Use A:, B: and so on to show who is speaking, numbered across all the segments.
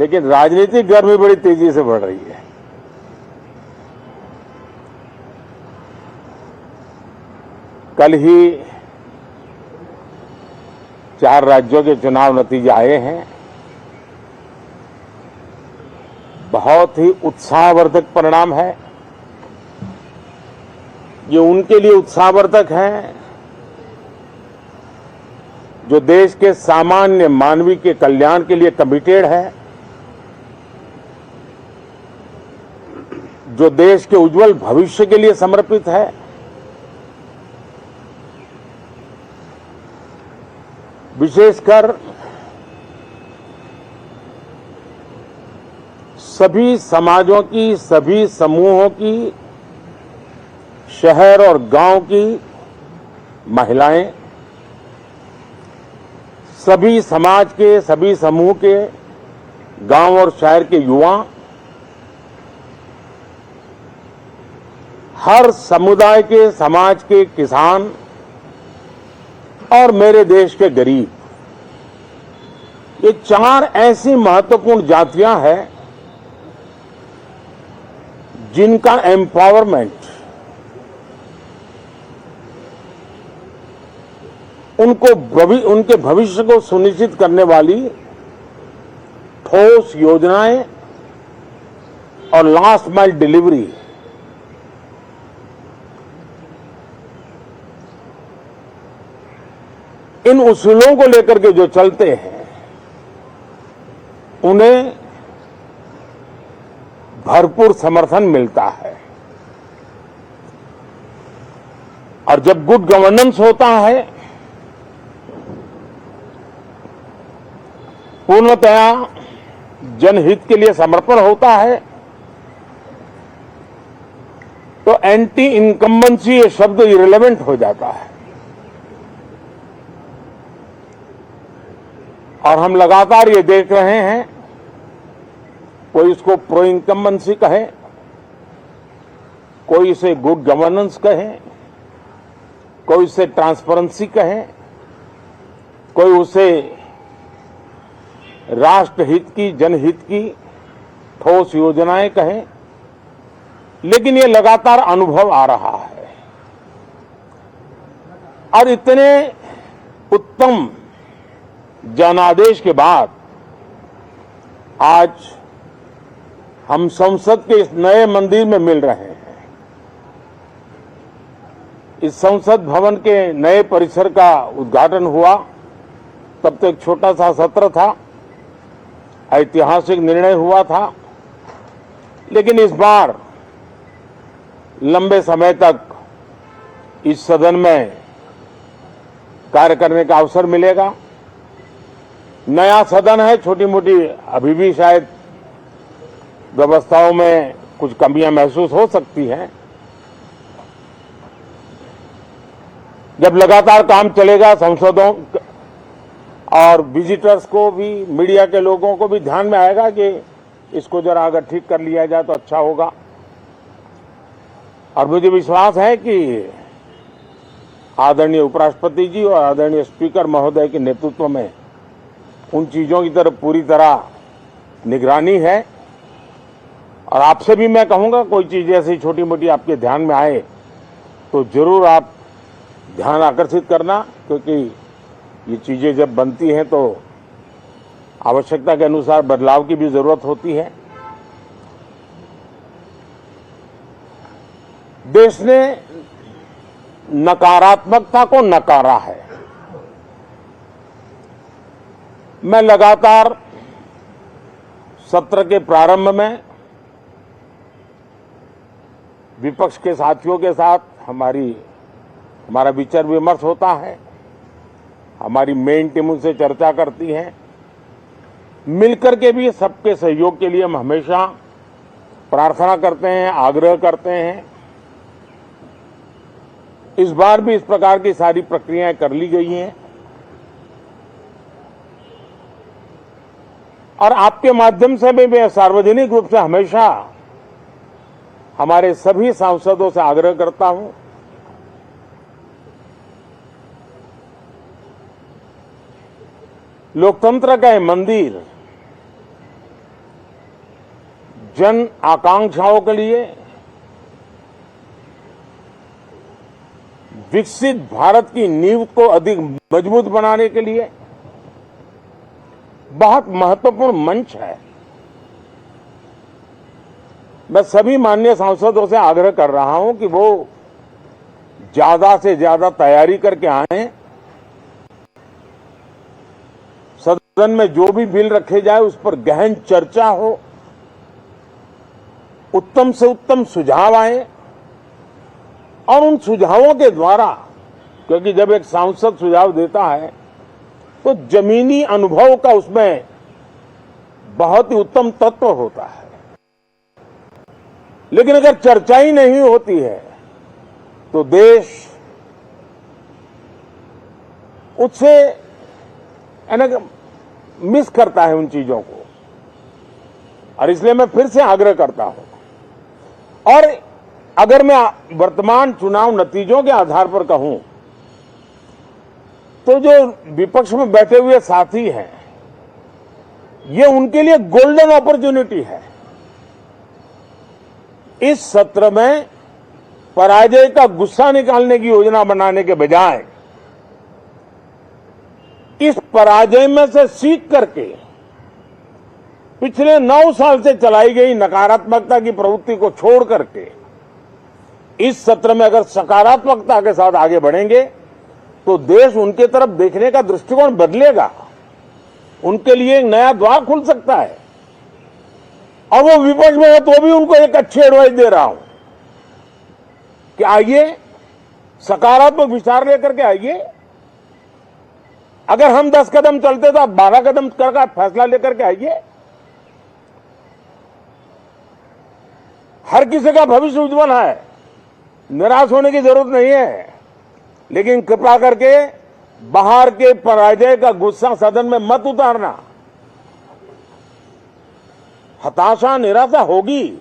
A: लेकिन राजनीतिक गर्मी बड़ी तेजी से बढ़ रही है। कल ही 4 राज्यों के चुनाव नतीजे आए हैं। बहुत ही उत्साहवर्धक परिणाम है। ये उनके लिए उत्साहवर्धक है जो देश के सामान्य मानवी के कल्याण के लिए कमिटेड है, जो देश के उज्जवल भविष्य के लिए समर्पित है, विशेषकर सभी समाजों की, सभी समूहों की, शहर और गांव की महिलाएं, सभी समाज के, सभी समूह के, गांव और शहर के युवा, हर समुदाय के, समाज के किसान और मेरे देश के गरीब, ये 4 ऐसी महत्वपूर्ण जातियां हैं जिनका एम्पावरमेंट, उनके भविष्य को सुनिश्चित करने वाली ठोस योजनाएं और लास्ट माइल डिलीवरी, इन उसूलों को लेकर के जो चलते हैं उन्हें भरपूर समर्थन मिलता है। और जब गुड गवर्नेंस होता है, पूर्णतया जनहित के लिए समर्पण होता है, तो एंटी इनकम्बेंसी ये शब्द इरेलेवेंट हो जाता है। और हम लगातार ये देख रहे हैं, कोई इसको प्रो इनकम्बेंसी कहे, कोई इसे गुड गवर्नेंस कहे, कोई इसे ट्रांसपेरेंसी कहे, कोई उसे राष्ट्रहित की, जनहित की ठोस योजनाएं कहें, लेकिन ये लगातार अनुभव आ रहा है। और इतने उत्तम जनादेश के बाद आज हम संसद के इस नए मंदिर में मिल रहे हैं। इस संसद भवन के नए परिसर का उद्घाटन हुआ, तब तो एक छोटा सा सत्र था, ऐतिहासिक निर्णय हुआ था, लेकिन इस बार लंबे समय तक इस सदन में कार्य करने का अवसर मिलेगा। नया सदन है, छोटी मोटी अभी भी शायद व्यवस्थाओं में कुछ कमियां महसूस हो सकती हैं। जब लगातार काम चलेगा, सांसदों और विजिटर्स को भी, मीडिया के लोगों को भी ध्यान में आएगा कि इसको जरा अगर ठीक कर लिया जाए तो अच्छा होगा। और मुझे विश्वास है कि आदरणीय उपराष्ट्रपति जी और आदरणीय स्पीकर महोदय के नेतृत्व में उन चीजों की तरफ पूरी तरह निगरानी है। और आपसे भी मैं कहूंगा, कोई चीज ऐसी छोटी मोटी आपके ध्यान में आए तो जरूर आप ध्यान आकर्षित करना, क्योंकि ये चीजें जब बनती हैं तो आवश्यकता के अनुसार बदलाव की भी जरूरत होती है। देश ने नकारात्मकता को नकारा है। मैं लगातार सत्र के प्रारंभ में विपक्ष के साथियों के साथ हमारा विचार विमर्श होता है, हमारी मेन टीम उनसे चर्चा करती है। मिलकर के भी सबके सहयोग के लिए हम हमेशा प्रार्थना करते हैं, आग्रह करते हैं। इस बार भी इस प्रकार की सारी प्रक्रियाएं कर ली गई हैं और आपके माध्यम से भी मैं सार्वजनिक रूप से हमेशा हमारे सभी सांसदों से आग्रह करता हूं, लोकतंत्र का ये मंदिर जन आकांक्षाओं के लिए, विकसित भारत की नींव को अधिक मजबूत बनाने के लिए बहुत महत्वपूर्ण मंच है। मैं सभी माननीय सांसदों से आग्रह कर रहा हूं कि वो ज्यादा से ज्यादा तैयारी करके आएं। सदन में जो भी बिल रखे जाए उस पर गहन चर्चा हो, उत्तम से उत्तम सुझाव आए और उन सुझावों के द्वारा, क्योंकि जब एक सांसद सुझाव देता है तो जमीनी अनुभव का उसमें बहुत ही उत्तम तत्व होता है। लेकिन अगर चर्चा ही नहीं होती है तो देश उससे मिस करता है उन चीजों को। और इसलिए मैं फिर से आग्रह करता हूं, और अगर मैं वर्तमान चुनाव नतीजों के आधार पर कहूं तो जो विपक्ष में बैठे हुए साथी हैं, ये उनके लिए गोल्डन अपॉर्चुनिटी है। इस सत्र में पराजय का गुस्सा निकालने की योजना बनाने के बजाय इस पराजय में से सीख करके पिछले 9 साल से चलाई गई नकारात्मकता की प्रवृत्ति को छोड़ करके इस सत्र में अगर सकारात्मकता के साथ आगे बढ़ेंगे तो देश उनके तरफ देखने का दृष्टिकोण बदलेगा, उनके लिए एक नया द्वार खुल सकता है। और वो विपक्ष में है तो भी उनको एक अच्छी एडवाइस दे रहा हूं कि आइए, सकारात्मक विचार लेकर के आइए। अगर हम 10 कदम चलते तो आप 12 कदम करके फैसला लेकर के आइए। हर किसी का भविष्य उज्जवल है, निराश होने की जरूरत नहीं है। लेकिन कृपा करके बाहर के पराजय का गुस्सा सदन में मत उतारना। हताशा, निराशा होगी,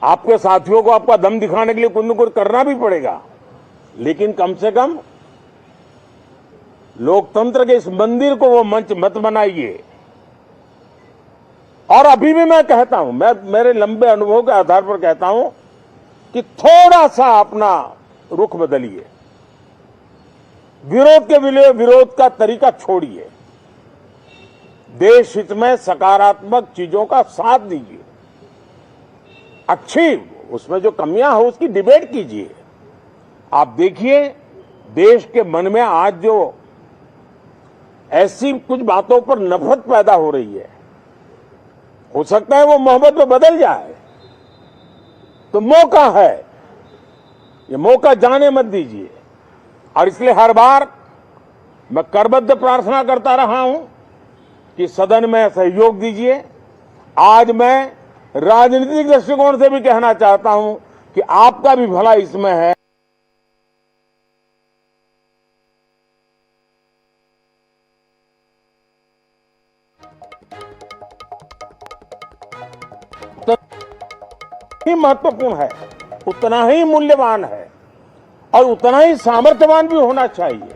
A: आपके साथियों को आपका दम दिखाने के लिए कुछ न कुछ करना भी पड़ेगा, लेकिन कम से कम लोकतंत्र के इस मंदिर को वो मंच मत बनाइए। और अभी भी मैं कहता हूं, मैं मेरे लंबे अनुभव के आधार पर कहता हूं कि थोड़ा सा अपना रुख बदलिए, विरोध के लिए विरोध का तरीका छोड़िए, देश हित में सकारात्मक चीजों का साथ दीजिए, अच्छी उसमें जो कमियां हो उसकी डिबेट कीजिए। आप देखिए देश के मन में आज जो ऐसी कुछ बातों पर नफरत पैदा हो रही है, हो सकता है वो मोहब्बत में बदल जाए। तो मौका है, ये मौका जाने मत दीजिए। और इसलिए हर बार मैं करबद्ध प्रार्थना करता रहा हूं कि सदन में सहयोग दीजिए। आज मैं राजनीतिक दृष्टिकोण से भी कहना चाहता हूं कि आपका भी भला इसमें है। ही महत्वपूर्ण है, उतना ही मूल्यवान है और उतना ही सामर्थ्यवान भी होना चाहिए।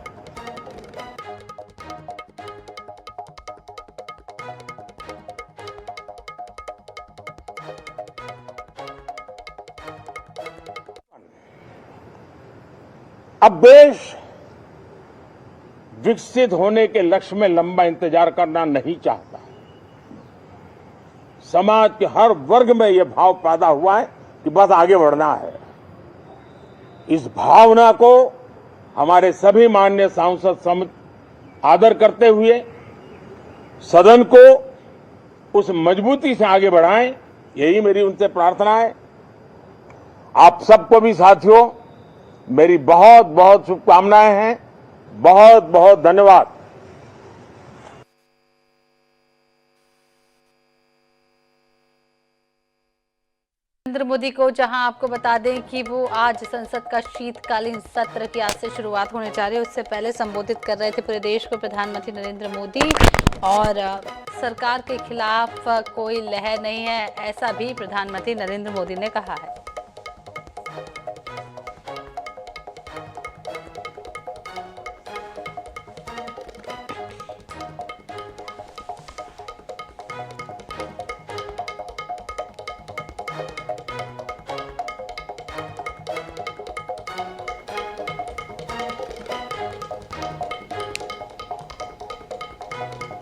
A: अब देश विकसित होने के लक्ष्य में लंबा इंतजार करना नहीं चाहता। समाज के हर वर्ग में यह भाव पैदा हुआ है कि बस आगे बढ़ना है। इस भावना को हमारे सभी माननीय सांसद आदर करते हुए सदन को उस मजबूती से आगे बढ़ाएं, यही मेरी उनसे प्रार्थना है। आप सबको भी साथियों मेरी बहुत बहुत शुभकामनाएं हैं। बहुत बहुत धन्यवाद।
B: नरेंद्र मोदी को जहां आपको बता दें कि वो आज संसद का शीतकालीन सत्र की आज से शुरुआत होने जा रही है, उससे पहले संबोधित कर रहे थे पूरे देश को प्रधानमंत्री नरेंद्र मोदी। और सरकार के खिलाफ कोई लहर नहीं है, ऐसा भी प्रधानमंत्री नरेंद्र मोदी ने कहा है। है।